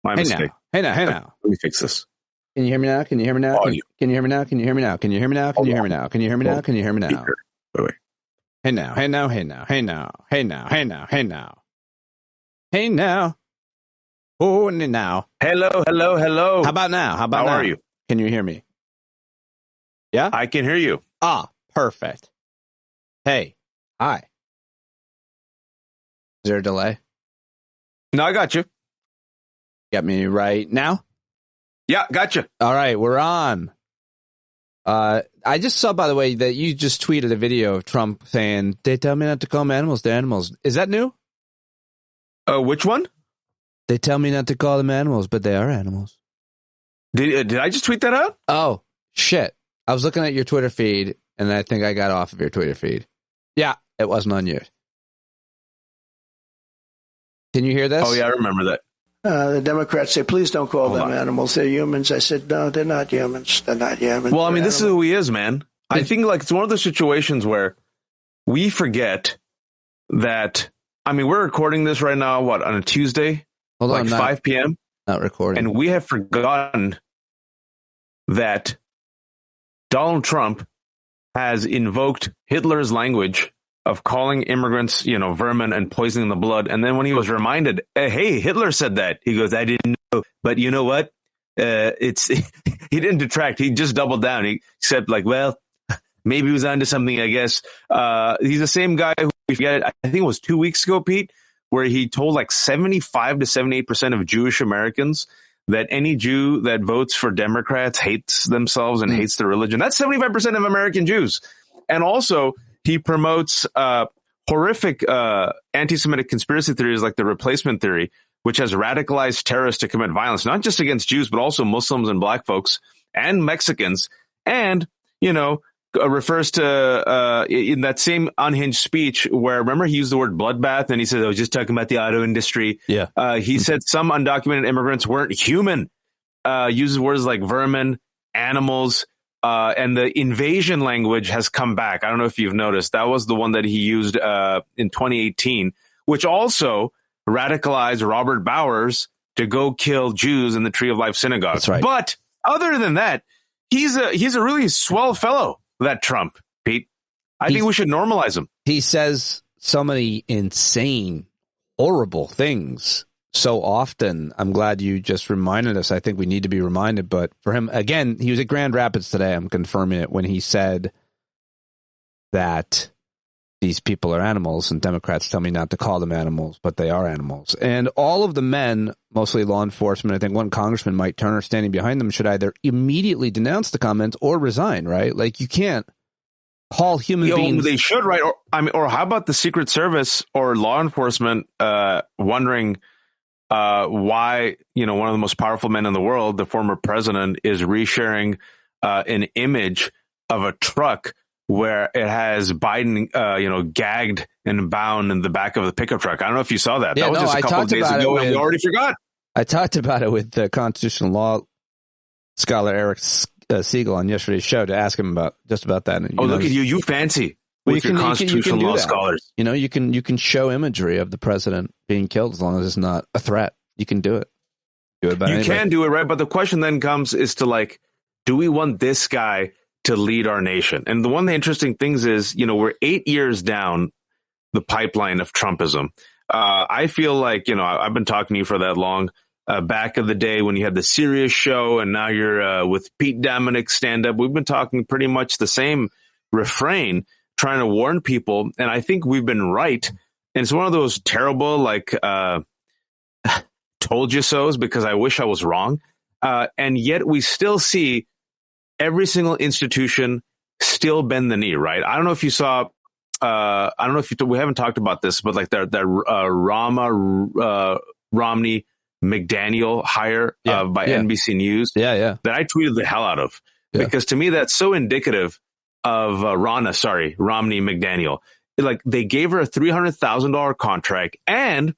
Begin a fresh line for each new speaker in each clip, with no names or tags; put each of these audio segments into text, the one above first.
My mistake.
Hey now.
Let me fix this.
Can you hear me now? Can you hear me now? Can you hear me now? Can you hear me now? Can you hear me now? Can you hear me now? Can you hear me now? Can you hear me now?
Wait.
Hey now. Oh, and now.
Hello.
How about now?
How are you?
Can you hear me? Yeah?
I can hear you.
Ah, perfect. Hey. Hi. Is there a delay?
No, I got you.
Got me right now?
Yeah, gotcha.
All right, we're on. I just saw, by the way, that you just tweeted a video of Trump saying, they tell me not to call them animals, they're animals. Is that new?
Which one?
They tell me not to call them animals, but they are animals.
Did I just tweet that out?
Oh, shit. I was looking at your Twitter feed, and I think I got off of your Twitter feed. Yeah, it wasn't on yours. Can you hear this?
Oh, yeah, I remember that.
The Democrats say, please don't call them animals. They're humans. I said, no, they're not humans. They're not humans.
Well, I mean, this is who he is, man. I think like it's one of those situations where we forget that. I mean, we're recording this right now, on a Tuesday?
Hold on,
5 p.m.?
Not recording.
And we have forgotten that Donald Trump has invoked Hitler's language of calling immigrants, vermin and poisoning the blood. And then when he was reminded, hey, Hitler said that, he goes, I didn't know. But you know what? He didn't detract. He just doubled down. He said well, maybe he was onto something, I guess. He's the same guy who, we forget, I think it was 2 weeks ago, Pete, where he told 75 to 78% of Jewish Americans that any Jew that votes for Democrats hates themselves and hates their religion. That's 75% of American Jews. And also, he promotes horrific anti-Semitic conspiracy theories like the replacement theory, which has radicalized terrorists to commit violence, not just against Jews, but also Muslims and black folks and Mexicans. And, refers to in that same unhinged speech where, remember, he used the word bloodbath and he said, I was just talking about the auto industry.
Yeah.
He said some undocumented immigrants weren't human, uses words like vermin, animals, and the invasion language has come back. I don't know if you've noticed. That was the one that he used in 2018, which also radicalized Robert Bowers to go kill Jews in the Tree of Life synagogue.
That's right.
But other than that, he's a really swell fellow, that Trump, Pete. I think we should normalize him.
He says so many insane, horrible things so often. I'm glad you just reminded us. I think we need to be reminded. But for him, again, he was at Grand Rapids today. I'm confirming it when he said that these people are animals and Democrats tell me not to call them animals, but they are animals. And all of the men, mostly law enforcement, I think one congressman, Mike Turner, standing behind them, should either immediately denounce the comments or resign, right? Like, you can't call human beings.
They should, right? Or how about the Secret Service or law enforcement wondering why, one of the most powerful men in the world, the former president, is resharing an image of a truck where it has Biden, gagged and bound in the back of the pickup truck. I don't know if you saw that.
Yeah,
that was just a couple of days ago, and we already forgot.
I talked about it with the constitutional law scholar Eric Siegel on yesterday's show to ask him about that. And,
look at you! You fancy with your constitutional law scholars.
You can show imagery of the president being killed as long as it's not a threat. You can do it. You
can do it, right? But the question then comes is to do we want this guy to lead our nation? And one of the interesting things is, we're 8 years down the pipeline of Trumpism. I feel like, I've been talking to you for that long, back of the day when you had the Serious Show and now you're with Pete Dominick stand-up. We've been talking pretty much the same refrain, trying to warn people. And I think we've been right. And it's one of those terrible, told you so's, because I wish I was wrong. And yet we still see every single institution still bend the knee, right? I don't know if you saw, we haven't talked about this, but Romney McDaniel hire by NBC News that I tweeted the hell out of, because to me, that's so indicative of Romney McDaniel. They gave her a $300,000 contract, and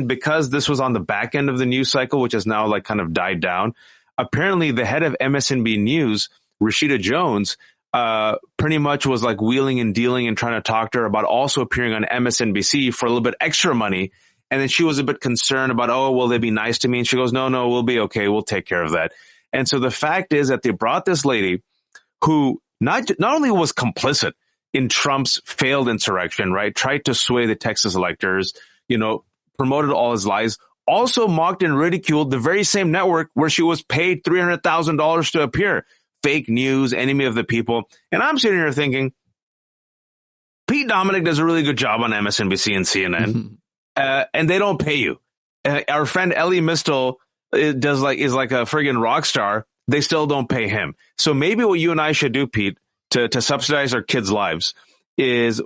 because this was on the back end of the news cycle, which has now kind of died down, apparently the head of MSNBC News, Rashida Jones, pretty much was wheeling and dealing and trying to talk to her about also appearing on MSNBC for a little bit extra money. And then she was a bit concerned about, oh, will they be nice to me? And she goes, no, we'll be okay. We'll take care of that. And so the fact is that they brought this lady who not only was complicit in Trump's failed insurrection, right? Tried to sway the Texas electors, promoted all his lies, also mocked and ridiculed the very same network where she was paid $300,000 to appear. Fake news, enemy of the people. And I'm sitting here thinking, Pete Dominic does a really good job on MSNBC and CNN, and they don't pay you. Our friend Ellie Mistel is like a friggin' rock star. They still don't pay him. So maybe what you and I should do, Pete, to subsidize our kids' lives is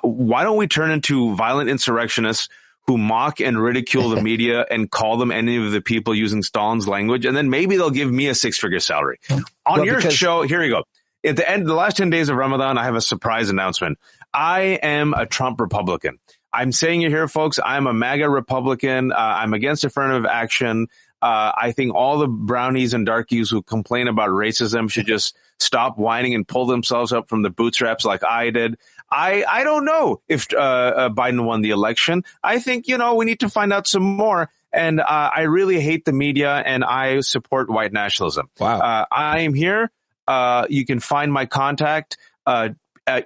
why don't we turn into violent insurrectionists who mock and ridicule the media and call them enemy of the people using Stalin's language, and then maybe they'll give me a 6-figure salary. On your show, here you go. At the end, the last 10 days of Ramadan, I have a surprise announcement. I am a Trump Republican. I'm saying it here, folks. I'm a MAGA Republican. I'm against affirmative action. I think all the brownies and darkies who complain about racism should just stop whining and pull themselves up from the bootstraps like I did. I don't know if Biden won the election. I think, we need to find out some more. And I really hate the media, and I support white nationalism.
Wow.
I am here. You can find my contact.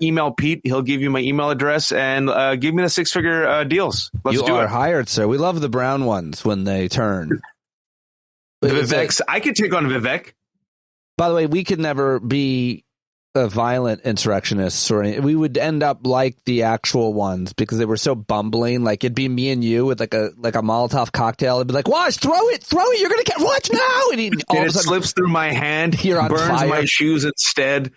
Email Pete. He'll give you my email address and give me the 6-figure deals. Let's do it. You
are hired, sir. We love the brown ones when they turn.
Vivek. I could take on Vivek.
By the way, we could never be a violent insurrectionists or anything. We would end up like the actual ones because they were so bumbling. Like it'd be me and you with like a Molotov cocktail. It'd be like, watch, throw it. You're going to get, watch now. And
it slips through my hand.
You're on
burns
fire.
My shoes instead.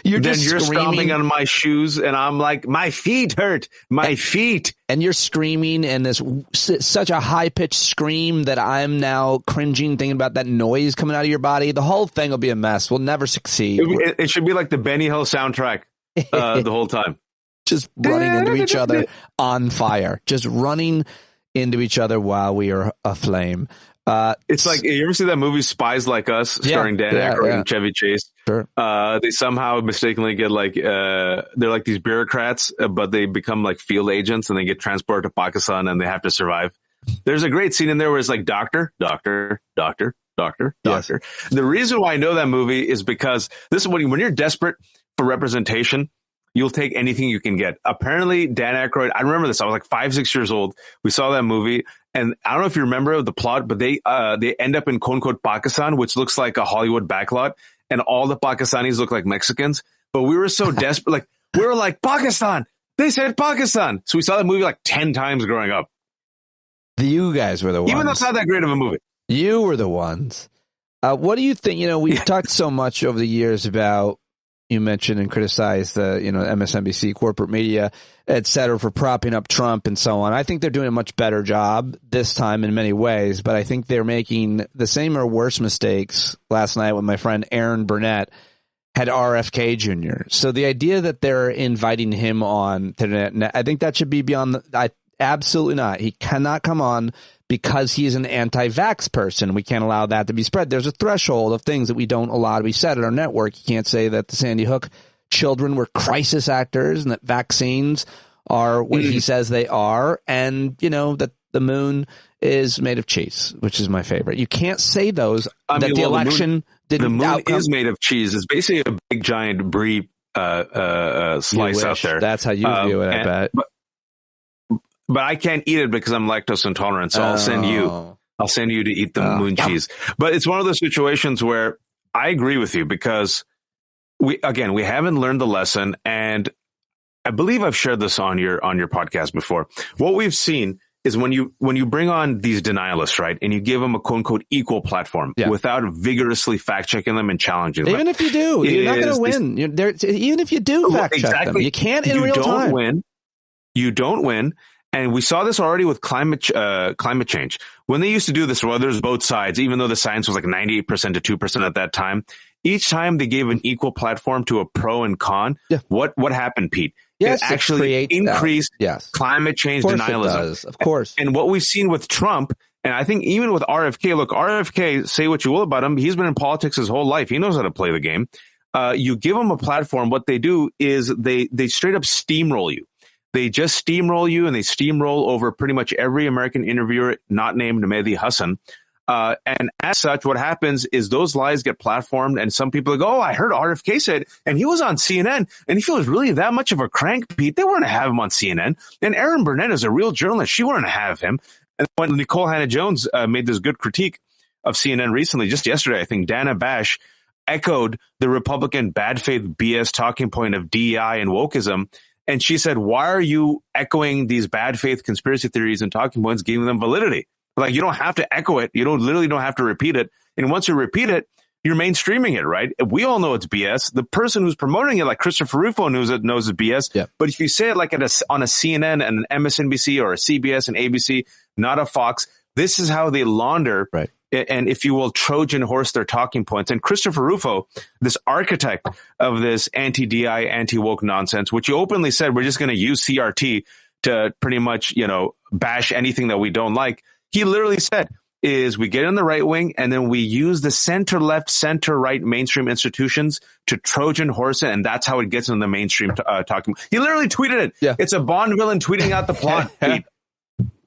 You're
stomping on my shoes, and I'm like, my feet hurt. My feet.
And you're screaming, and there's such a high-pitched scream that I'm now cringing thinking about that noise coming out of your body. The whole thing will be a mess. We'll never succeed.
It should be like the Benny Hill soundtrack the whole time.
Just running into each other on fire. Just running into each other while we are aflame.
It's like, you ever see that movie Spies Like Us starring Dan Aykroyd and Chevy Chase?
Sure.
They somehow mistakenly get they're like these bureaucrats, but they become like field agents and they get transported to Pakistan and they have to survive. There's a great scene in there where it's like doctor. Yes. The reason why I know that movie is because this is when you're desperate for representation, you'll take anything you can get. Apparently, Dan Aykroyd, I remember this. I was like 5-6 years old. We saw that movie. And I don't know if you remember the plot, but they end up in quote unquote Pakistan, which looks like a Hollywood backlot. And all the Pakistanis look like Mexicans. But we were so desperate. We were like, Pakistan. They said Pakistan. So we saw that movie like 10 times growing up.
You guys were the ones.
Even though it's not that great of a movie.
You were the ones. What do you think? We've talked so much over the years about, you mentioned and criticized the, MSNBC, corporate media, et cetera, for propping up Trump and so on. I think they're doing a much better job this time in many ways, but I think they're making the same or worse mistakes. Last night when my friend Aaron Burnett had RFK Jr. So the idea that they're inviting him on to the net, I think that should be beyond absolutely not. He cannot come on because he's an anti-vax person. We can't allow that to be spread. There's a threshold of things that we don't allow to be said at our network. You can't say that the Sandy Hook children were crisis actors and that vaccines are what he says they are, and, that the moon is made of cheese, which is my favorite. You can't say those. The election didn't.
The moon is made of cheese. It's basically a big, giant brie slice out there.
That's how you view it, I bet.
But I can't eat it because I'm lactose intolerant. So I'll send you to eat the moon cheese. But it's one of those situations where I agree with you because we haven't learned the lesson. And I believe I've shared this on your podcast before. What we've seen is when you bring on these denialists, right, and you give them a quote unquote equal platform without vigorously fact checking them and challenging them.
Even if you do, you're not going to win. Even if you do fact check them, you can't in real time.
You don't win. And we saw this already with climate change. When they used to do this, well, there's both sides, even though the science was like 98% to 2% at that time. Each time they gave an equal platform to a pro and con. Yeah. What happened, Pete?
Yes,
it actually increased climate change denialism.
Of course.
And what we've seen with Trump, and I think even with RFK, look, RFK, say what you will about him, he's been in politics his whole life. He knows how to play the game. You give him a platform, what they do is they straight up steamroll you. They just steamroll you, and they steamroll over pretty much every American interviewer not named Mehdi Hassan. And as such, what happens is those lies get platformed, and some people go, oh, I heard RFK said, and he was on CNN, and if he was really that much of a crank, Pete, they wouldn't have him on CNN. And Erin Burnett is a real journalist. She wouldn't have him. And when Nicole Hannah-Jones made this good critique of CNN recently, just yesterday, I think Dana Bash echoed the Republican bad faith BS talking point of DEI and wokeism. And she said, why are you echoing these bad faith conspiracy theories and talking points, giving them validity? Like, you don't have to echo it. You literally don't have to repeat it. And once you repeat it, you're mainstreaming it, right? We all know it's BS. The person who's promoting it, like Christopher Rufo, knows it's BS.
Yeah.
But if you say it like on a CNN and an MSNBC or a CBS and ABC, not a Fox, this is how they launder,
right,
and if you will, Trojan horse their talking points. And Christopher Rufo, this architect of this anti-DI, anti-woke nonsense, which he openly said, we're just going to use CRT to pretty much, bash anything that we don't like. He literally said, is we get in the right wing and then we use the center left, center right mainstream institutions to Trojan horse it, and that's how it gets in the mainstream talking. He literally tweeted it.
Yeah.
It's a Bond villain tweeting out the plot.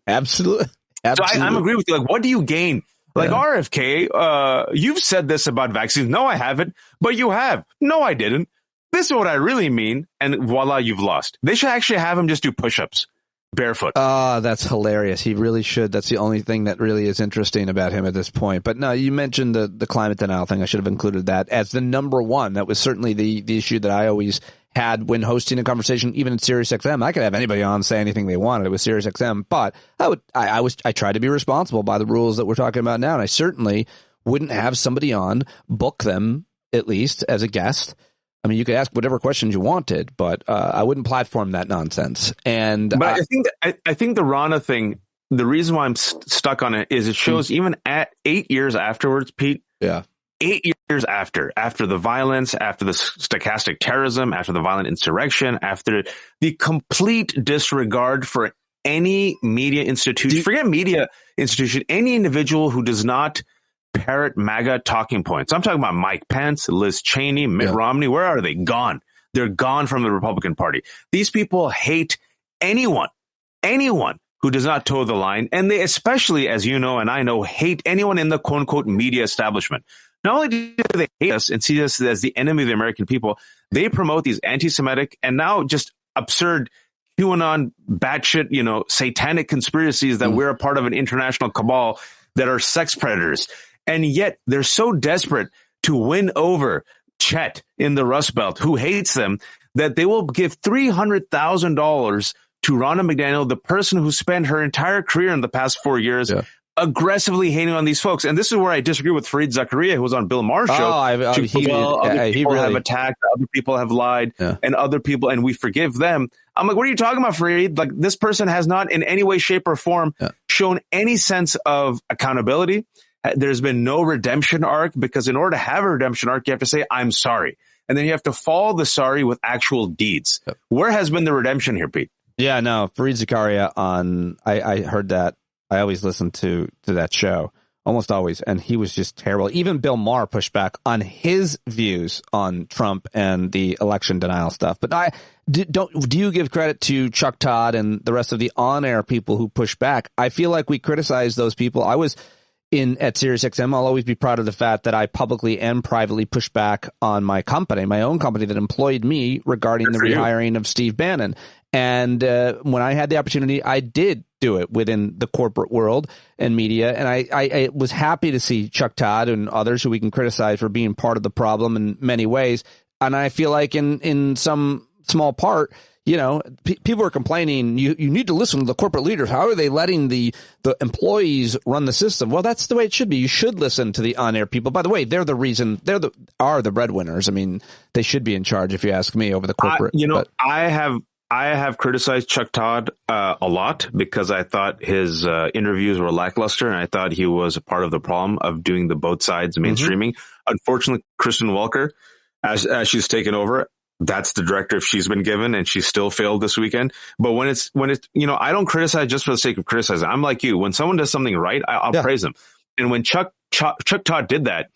Absolutely.
So I'm agree with you. Like, what do you gain? Like, RFK, you've said this about vaccines. No, I haven't. But you have. No, I didn't. This is what I really mean. And voila, you've lost. They should actually have him just do push-ups barefoot.
That's hilarious. He really should. That's the only thing that really is interesting about him at this point. But no, you mentioned the climate denial thing. I should have included that as the number one. That was certainly the issue that I always had when hosting a conversation, even in SiriusXM. I could have anybody on say anything they wanted. It was SiriusXM, but I tried to be responsible by the rules that we're talking about now. And I certainly wouldn't have somebody on, book them at least as a guest. I mean, you could ask whatever questions you wanted, but I wouldn't platform that nonsense. But
I think the Rana thing, the reason why I'm stuck on it is it shows even at 8 years afterwards, Pete.
Yeah.
8 years after the violence, after the stochastic terrorism, after the violent insurrection, after the complete disregard for any media institution, forget media institution, any individual who does not parrot MAGA talking points. I'm talking about Mike Pence, Liz Cheney, Mitt Romney. Where are they? Gone. They're gone from the Republican Party. These people hate anyone who does not toe the line. And they especially, as you know and I know, hate anyone in the quote unquote media establishment. Not only do they hate us and see us as the enemy of the American people, they promote these anti-Semitic and now just absurd QAnon, batshit, satanic conspiracies that we're a part of an international cabal that are sex predators. And yet they're so desperate to win over Chet in the Rust Belt, who hates them, that they will give $300,000 to Ronna McDaniel, the person who spent her entire career in the past 4 years aggressively hating on these folks. And this is where I disagree with Fareed Zakaria, who was on Bill Maher's show. Other people have attacked, other people have lied, and other people, and we forgive them. I'm like, what are you talking about, Fareed? Like, this person has not in any way, shape, or form shown any sense of accountability. There's been no redemption arc, because in order to have a redemption arc, you have to say, I'm sorry. And then you have to follow the sorry with actual deeds. Where has been the redemption here, Pete? Yeah, no,
Fareed Zakaria I heard that. I always listen to that show, almost always, and he was just terrible. Even Bill Maher pushed back on his views on Trump and the election denial stuff. But do you give credit to Chuck Todd and the rest of the on-air people who push back? I feel like we criticize those people. I was at SiriusXM. I'll always be proud of the fact that I publicly and privately pushed back on my own company that employed me regarding the rehiring of Steve Bannon. And when I had the opportunity, I did do it within the corporate world and media. And I was happy to see Chuck Todd and others who we can criticize for being part of the problem in many ways. And I feel like in some small part, people are complaining, you need to listen to the corporate leaders. How are they letting the employees run the system? Well, that's the way it should be. You should listen to the on-air people. By the way, they're the reason, are the breadwinners. I mean, they should be in charge, if you ask me, over the corporate.
I have criticized Chuck Todd a lot because I thought his interviews were lackluster, and I thought he was a part of the problem of doing the both sides mainstreaming. Unfortunately, Kristen Welker, as she's taken over, that's the directive she's been given, and she still failed this weekend. But when it's I don't criticize just for the sake of criticizing. I'm like you. When someone does something right, I'll praise them. And when Chuck Todd did that,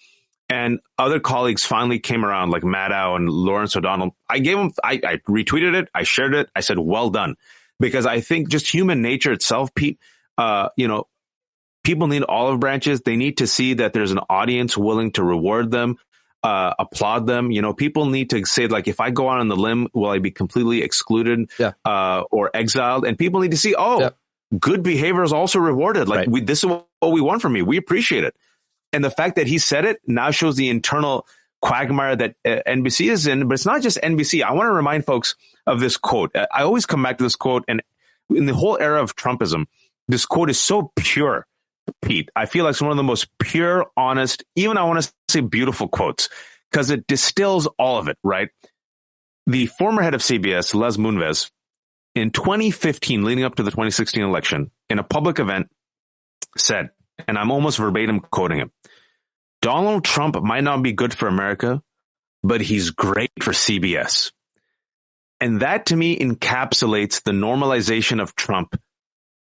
and other colleagues finally came around, like Maddow and Lawrence O'Donnell, I retweeted it, I shared it, I said, well done. because I think just human nature itself, Pete, people need olive branches. They need to see that there's an audience willing to reward them, applaud them. People need to say, like, if I go out on the limb, will I be completely excluded or exiled? And people need to see, good behavior is also rewarded. Like, this is what we want from you. We appreciate it. And the fact that he said it now shows the internal quagmire that NBC is in. But it's not just NBC. I want to remind folks of this quote. I always come back to this quote. And in the whole era of Trumpism, this quote is so pure, Pete. I feel like it's one of the most pure, honest, even I want to say beautiful quotes, because it distills all of it, right? The former head of CBS, Les Moonves, in 2015, leading up to the 2016 election, in a public event, said, and I'm almost verbatim quoting him, Donald Trump might not be good for America, but he's great for CBS. And that, to me, encapsulates the normalization of Trump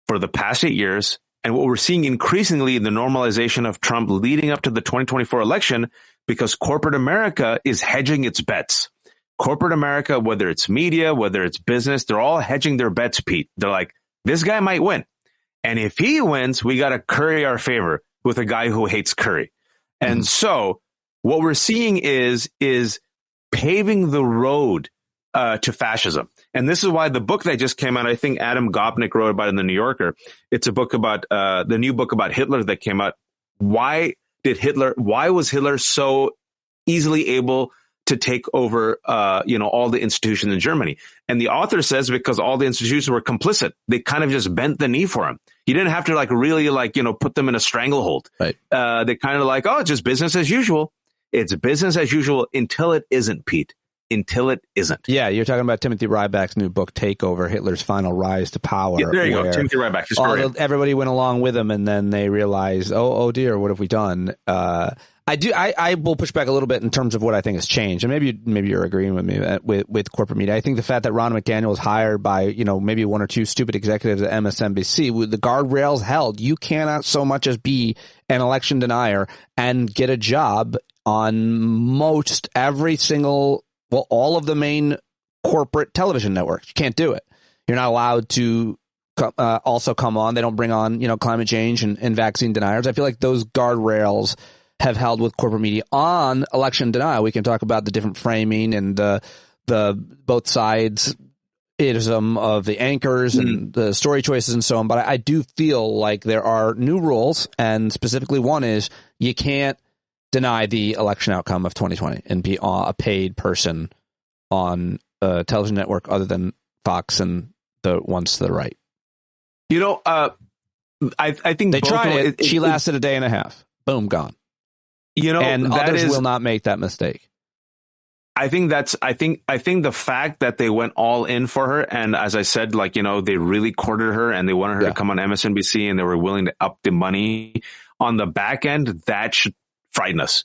for the past 8 years, and what we're seeing increasingly, the normalization of Trump leading up to the 2024 election, because corporate America is hedging its bets. Corporate America, whether it's media, whether it's business, they're all hedging their bets, Pete. They're like, this guy might win. And if he wins, we got to curry our favor with a guy who hates curry. And so what we're seeing is paving the road to fascism. And this is why the book that just came out, I think Adam Gopnik wrote about it in the New Yorker. It's a book about the new book about Hitler that came out. Why was Hitler so easily able to take over, all the institutions in Germany? And the author says because all the institutions were complicit. They kind of just bent the knee for him. You didn't have to really put them in a stranglehold. Right. They kind of like, it's just business as usual. It's business as usual until it isn't, Pete. Until it isn't. Yeah,
you're talking about Timothy Ryback's new book, Takeover, Hitler's Final Rise to Power.
Yeah, there you go, Timothy Ryback.
Everybody went along with him, and then they realized, oh dear, what have we done? I will push back a little bit in terms of what I think has changed, and maybe you're agreeing with me with corporate media. I think the fact that Ron McDaniel was hired by maybe one or two stupid executives at MSNBC, with the guardrails held, you cannot so much as be an election denier and get a job on most every single. Well, all of the main corporate television networks. You can't do it. You're not allowed to also come on. They don't bring on, climate change and vaccine deniers. I feel like those guardrails have held with corporate media on election denial. We can talk about the different framing and the both sides ism of the anchors and the story choices and so on. But I do feel like there are new rules, and specifically one is you can't deny the election outcome of 2020 and be a paid person on a television network other than Fox and the ones to the right.
I think
they tried it. She lasted a day and a half. Boom, gone. And others will not make that mistake.
I think the fact that they went all in for her, and as I said, they really courted her and they wanted her to come on MSNBC and they were willing to up the money on the back end, that should frighten us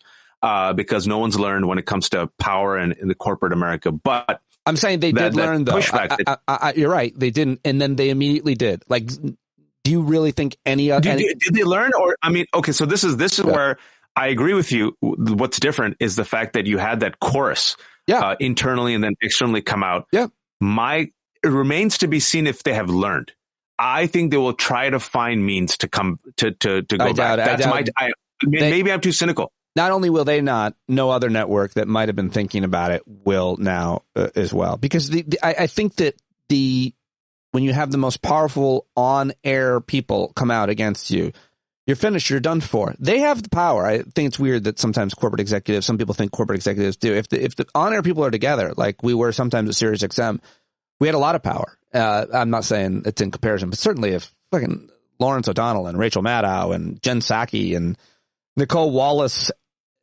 because no one's learned when it comes to power and in the corporate America. But
I'm saying they did learn, though. You're right. They didn't. And then they immediately did. Like, do you really think did
they learn? Or, okay, so this is where I agree with you. What's different is the fact that you had that chorus internally and then externally come out. Yeah. It remains to be seen if they have learned. I think they will try to find means to come to go back. Maybe I'm too cynical.
Not only will they not, no other network that might have been thinking about it will now as well. Because I think that when you have the most powerful on-air people come out against you, you're finished, you're done for. They have the power. I think it's weird that sometimes some people think corporate executives do. If the on-air people are together, like we were sometimes at SiriusXM, we had a lot of power. I'm not saying it's in comparison, but certainly if fucking Lawrence O'Donnell and Rachel Maddow and Jen Psaki and Nicole Wallace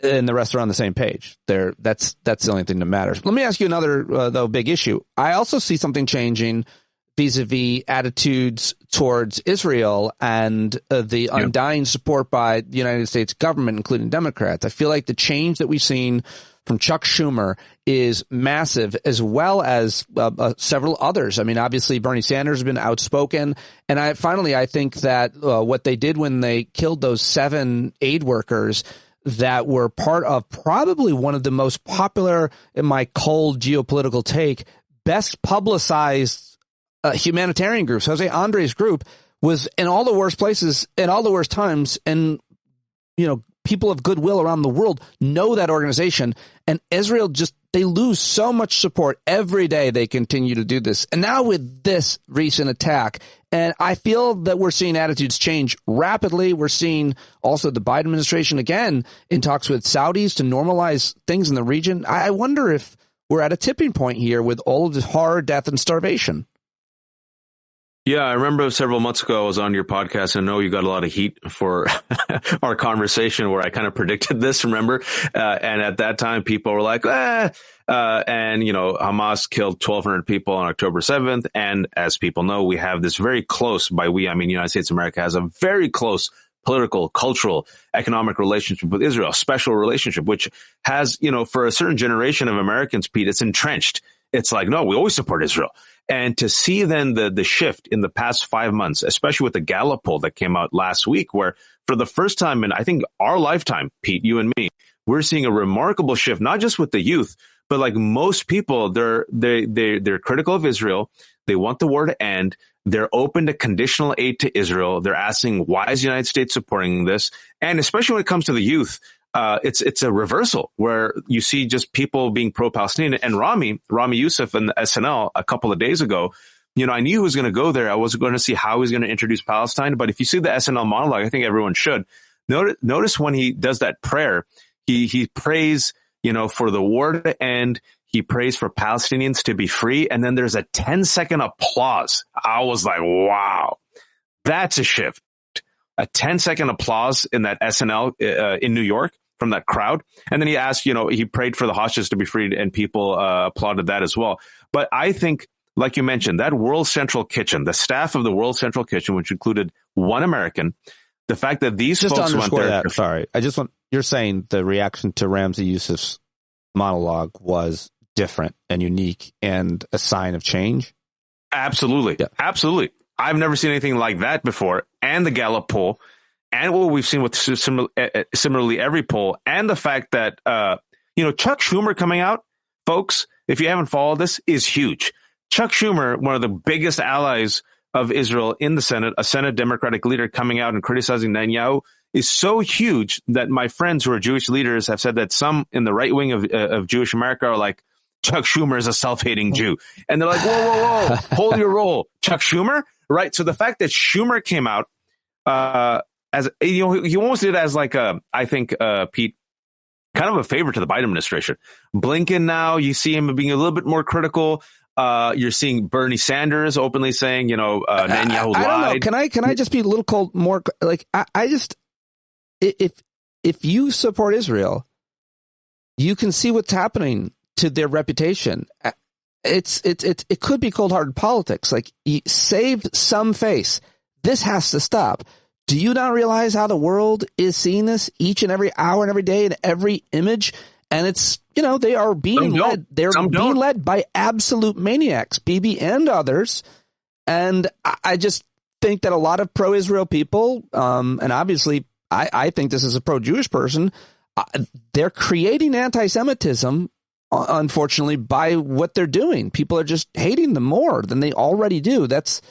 and the rest are on the same page. That's the only thing that matters. Let me ask you another, though, big issue. I also see something changing vis-a-vis attitudes towards Israel and the undying support by the United States government, including Democrats. I feel like the change that we've seen from Chuck Schumer is massive, as well as several others. I mean, obviously, Bernie Sanders has been outspoken. And I think that what they did when they killed those 7 aid workers that were part of probably one of the most popular, in my cold geopolitical take, best publicized humanitarian groups. Jose Andres' group was in all the worst places, in all the worst times, and people of goodwill around the world know that organization. And Israel they lose so much support every day. They continue to do this, and now with this recent attack, and I feel that we're seeing attitudes change rapidly. We're seeing also the Biden administration again in talks with Saudis to normalize things in the region. I wonder if we're at a tipping point here with all of the horror, death, and starvation.
Yeah, I remember several months ago I was on your podcast, and I know you got a lot of heat for our conversation where I kind of predicted this, remember? And at that time, people were like, and, Hamas killed 1,200 people on October 7th. And as people know, we have this very close, by we, I mean, United States of America has a very close political, cultural, economic relationship with Israel, a special relationship, which has, for a certain generation of Americans, Pete, it's entrenched. It's like, no, we always support Israel. And to see then the shift in the past 5 months, especially with the Gallup poll that came out last week, where for the first time in, I think, our lifetime, Pete, you and me, we're seeing a remarkable shift, not just with the youth, but like most people, they're critical of Israel. They want the war to end. They're open to conditional aid to Israel. They're asking, why is the United States supporting this? And especially when it comes to the youth, it's a reversal where you see just people being pro-Palestinian. And Rami Youssef in the SNL a couple of days ago, I knew he was going to go there. I was going to see how he was going to introduce Palestine. But if you see the SNL monologue, I think everyone should notice when he does that prayer, he prays, for the war to end. He prays for Palestinians to be free. And then there's a 10-second applause. I was like, wow, that's a shift. A 10-second applause in that SNL in New York from that crowd. And then he asked, he prayed for the hostages to be freed, and people applauded that as well. But I think, like you mentioned, that World Central Kitchen, the staff of the World Central Kitchen, which included one American, the fact that these
just
folks went there.
That, sorry, you're saying the reaction to Ramzi Youssef's monologue was different and unique and a sign of change?
Absolutely. Yeah. Absolutely. I've never seen anything like that before. And the Gallup poll, and what we've seen with similarly every poll, and the fact that, Chuck Schumer coming out, folks, if you haven't followed this, is huge. Chuck Schumer, one of the biggest allies of Israel in the Senate, a Senate Democratic leader coming out and criticizing Netanyahu, is so huge that my friends who are Jewish leaders have said that some in the right wing of Jewish America are like, Chuck Schumer is a self-hating Jew. And they're like, whoa, hold your roll. Chuck Schumer? Right. So the fact that Schumer came out, as he almost did as like I think, Pete, kind of a favor to the Biden administration. Blinken now, you see him being a little bit more critical. You're seeing Bernie Sanders openly saying, Netanyahu lied.
I don't know. Can I just be a little cold? More like if you support Israel, you can see what's happening to their reputation. It could be cold-hearted politics. Like, save some face. This has to stop. Do you not realize how the world is seeing this each and every hour and every day in every image? And it's, they are being led. They're being led by absolute maniacs, Bibi and others. And I just think that a lot of pro-Israel people, and obviously I think this is a pro-Jewish person, they're creating anti-Semitism, unfortunately, by what they're doing. People are just hating them more than they already do. That's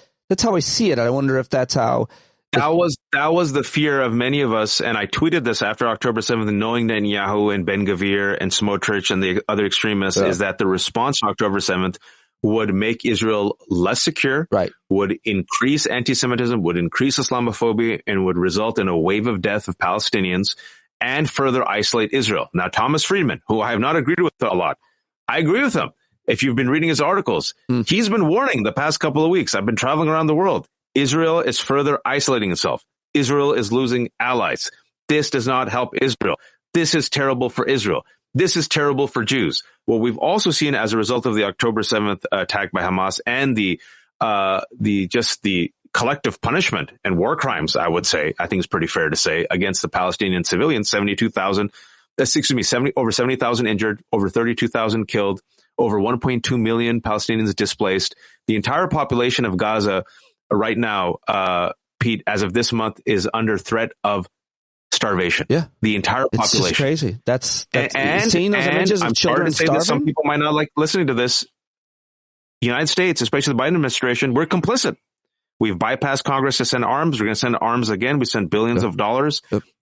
how I see it. I wonder if that's how.
That was the fear of many of us, and I tweeted this after October 7th, knowing Netanyahu and Ben Gvir and Smotrich and the other extremists, is that the response to October 7th would make Israel less secure,
right?
Would increase anti-Semitism, would increase Islamophobia, and would result in a wave of death of Palestinians and further isolate Israel. Now, Thomas Friedman, who I have not agreed with a lot, I agree with him. If you've been reading his articles, he's been warning the past couple of weeks. I've been traveling around the world. Israel is further isolating itself. Israel is losing allies. This does not help Israel. This is terrible for Israel. This is terrible for Jews. What we've also seen as a result of the October 7th attack by Hamas and the collective punishment and war crimes, I would say, I think it's pretty fair to say, against the Palestinian civilians, over 70,000 injured, over 32,000 killed, over 1.2 million Palestinians displaced. The entire population of Gaza right now, Pete, as of this month, is under threat of starvation.
Yeah.
The entire population.
It's just crazy. That's
and
seeing those images of
I'm
children
sorry to say
starving.
that some people might not like listening to this. the United States, especially the Biden administration, we're complicit. We've bypassed Congress to send arms. We're going to send arms again. We send billions of dollars.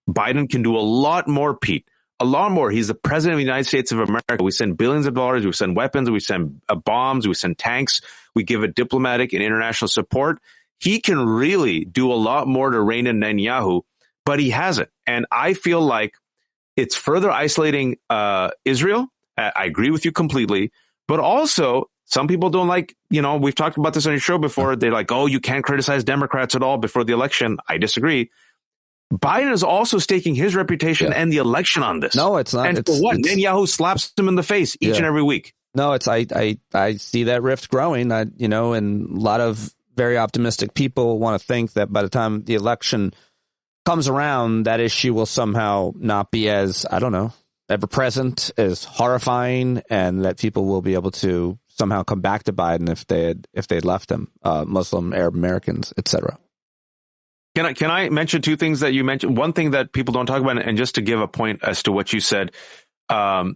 Biden can do a lot more, Pete. A lot more. He's the president of the United States of America. We send billions of dollars. We send weapons. We send bombs. We send tanks. We give it diplomatic and international support. He can really do a lot more to rein in Netanyahu, but he hasn't. And I feel like it's further isolating Israel. I agree with you completely. But also, some people don't like, we've talked about this on your show before. They're like, oh, you can't criticize Democrats at all before the election. I disagree. Biden is also staking his reputation and the election on this.
No, it's not.
And for what? Netanyahu slaps him in the face each and every week.
No, it's I see that rift growing. And a lot of very optimistic people want to think that by the time the election comes around, that issue will somehow not be as, ever present, as horrifying, and that people will be able to somehow come back to Biden if they'd left him, Muslim, Arab Americans, etc.
Can I mention two things that you mentioned? One thing that people don't talk about, and just to give a point as to what you said, how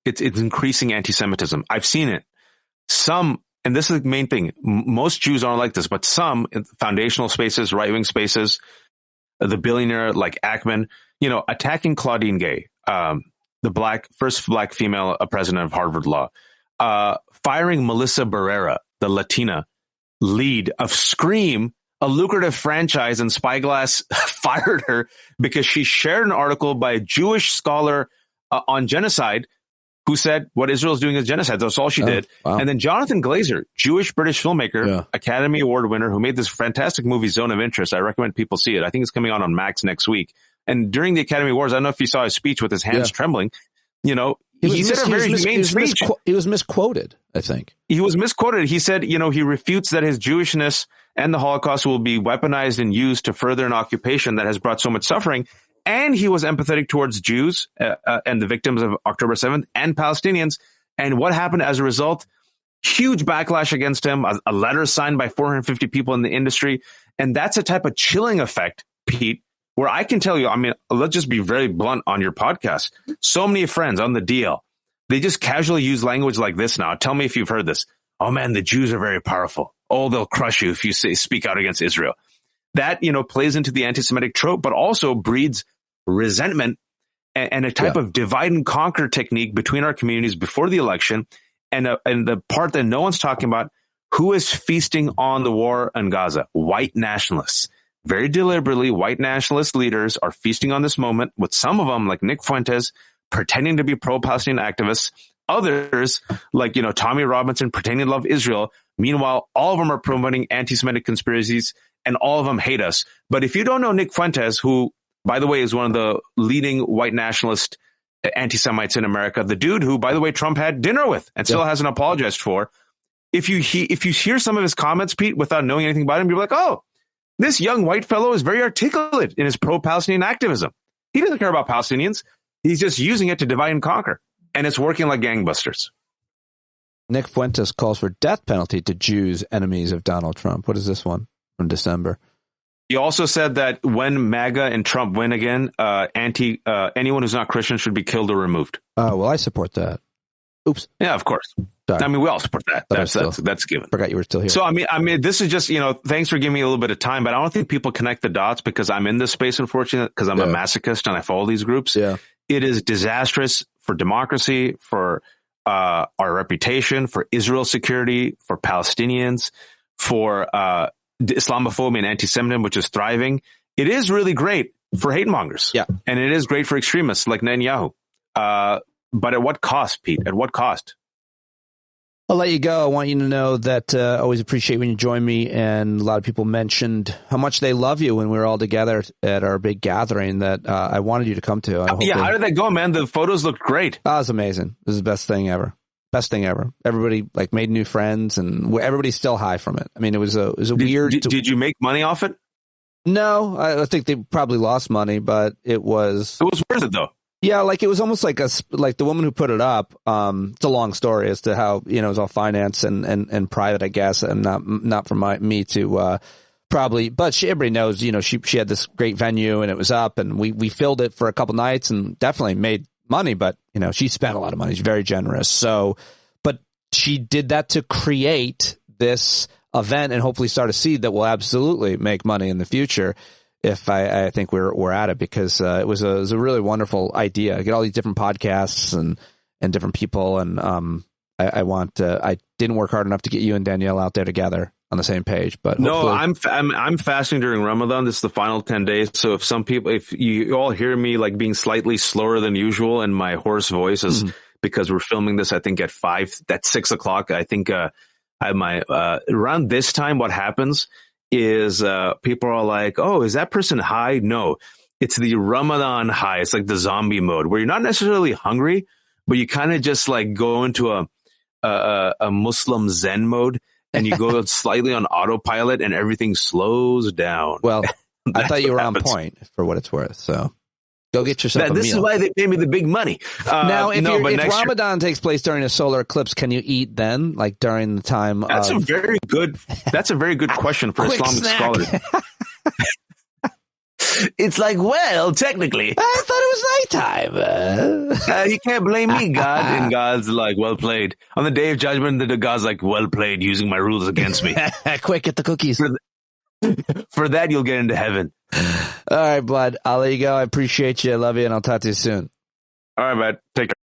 it's increasing anti-Semitism. I've seen it. Some, and this is the main thing, most Jews aren't like this, but some foundational spaces, right-wing spaces, the billionaire like Ackman, attacking Claudine Gay, the first black female president of Harvard Law, firing Melissa Barrera, the Latina lead of Scream, a lucrative franchise, and Spyglass fired her because she shared an article by a Jewish scholar on genocide who said what Israel is doing is genocide. That's all she did. Wow. And then Jonathan Glazer, Jewish British filmmaker, Academy Award winner, who made this fantastic movie Zone of Interest. I recommend people see it. I think it's coming on Max next week. And during the Academy Awards, I don't know if you saw his speech with his hands trembling. He said a very humane speech.
He was misquoted, I think.
He was misquoted. He said, he refutes that his Jewishness and the Holocaust will be weaponized and used to further an occupation that has brought so much suffering. And he was empathetic towards Jews and the victims of October 7th and Palestinians. And what happened as a result? Huge backlash against him, a letter signed by 450 people in the industry. And that's a type of chilling effect, Pete, where I can tell you, let's just be very blunt on your podcast. So many friends on the DL, they just casually use language like this now. Tell me if you've heard this. Oh, man, the Jews are very powerful. Oh, they'll crush you if you speak out against Israel. That, plays into the anti-Semitic trope, but also breeds resentment and a type of divide and conquer technique between our communities before the election. And the part that no one's talking about, who is feasting on the war in Gaza? White nationalists. Very deliberately, white nationalist leaders are feasting on this moment, with some of them, like Nick Fuentes, pretending to be pro-Palestinian activists. Others, like, Tommy Robinson, pretending to love Israel. Meanwhile, all of them are promoting anti-Semitic conspiracies, and all of them hate us. But if you don't know Nick Fuentes, who, by the way, is one of the leading white nationalist anti-Semites in America, the dude who, by the way, Trump had dinner with and still hasn't apologized for. If you hear some of his comments, Pete, without knowing anything about him, you're like, oh, this young white fellow is very articulate in his pro-Palestinian activism. He doesn't care about Palestinians. He's just using it to divide and conquer. And it's working like gangbusters.
Nick Fuentes calls for death penalty to Jews, enemies of Donald Trump. What is this one from December?
He also said that when MAGA and Trump win again, anyone who's not Christian should be killed or removed.
Oh, well, I support that. Oops.
Yeah, of course.
Sorry.
We all support that. That's given.
Forgot you were still here.
So, this is just, thanks for giving me a little bit of time, but I don't think people connect the dots because I'm in this space, unfortunately, because I'm a masochist and I follow these groups. Yeah. It is disastrous for democracy, for our reputation, for Israel's security, for Palestinians, for Islamophobia and anti-Semitism, which is thriving. It is really great for hate mongers. Yeah. And it is great for extremists like Netanyahu. But at what cost, Pete? At what cost?
I'll let you go. I want you to know that I always appreciate when you join me. And a lot of people mentioned how much they love you when we were all together at our big gathering that I wanted you to come to.
How did that go, man? The photos looked great.
Oh, it was amazing. It was the best thing ever. Best thing ever. Everybody made new friends, and everybody's still high from it. I mean, it was a weird.
Did you make money off it?
No, I think they probably lost money, but it was.
It was worth it though.
Yeah, it was almost like the woman who put it up. It's a long story as to how it was all finance and private, I guess, and not for me to probably. But everybody knows, she had this great venue and it was up, and we filled it for a couple nights and definitely made money. But she spent a lot of money. She's very generous. So, but she did that to create this event and hopefully start a seed that will absolutely make money in the future. If I think we're at it, because it was a really wonderful idea. Get all these different podcasts and different people, and I didn't work hard enough to get you and DAnielle out there together on the same page. But
no, I'm fasting during Ramadan. This is the final 10 days. So if you all hear me like being slightly slower than usual and my hoarse voice is because we're filming this, I think at 6 o'clock. I think around this time, what happens is people are like, oh, is that person high? No, it's the Ramadan high. It's like the zombie mode where you're not necessarily hungry, but you kind of just like go into a Muslim Zen mode, and you go slightly on autopilot and everything slows down.
Well, I thought you were on point for what it's worth. So go get yourself a meal.
This is why they pay me the big money.
Now, if Ramadan takes place during a solar eclipse, can you eat then? Like during the time
That's a very good question for Islamic scholars. It's like, well, technically.
I thought it was nighttime.
You can't blame me, God. And God's like, well played. On the day of judgment, the God's like, well played, using my rules against me.
Quick, get the cookies.
For that, you'll get into heaven.
All right, bud. I'll let you go. I appreciate you. I love you, and I'll talk to you soon.
All right, bud. Take care.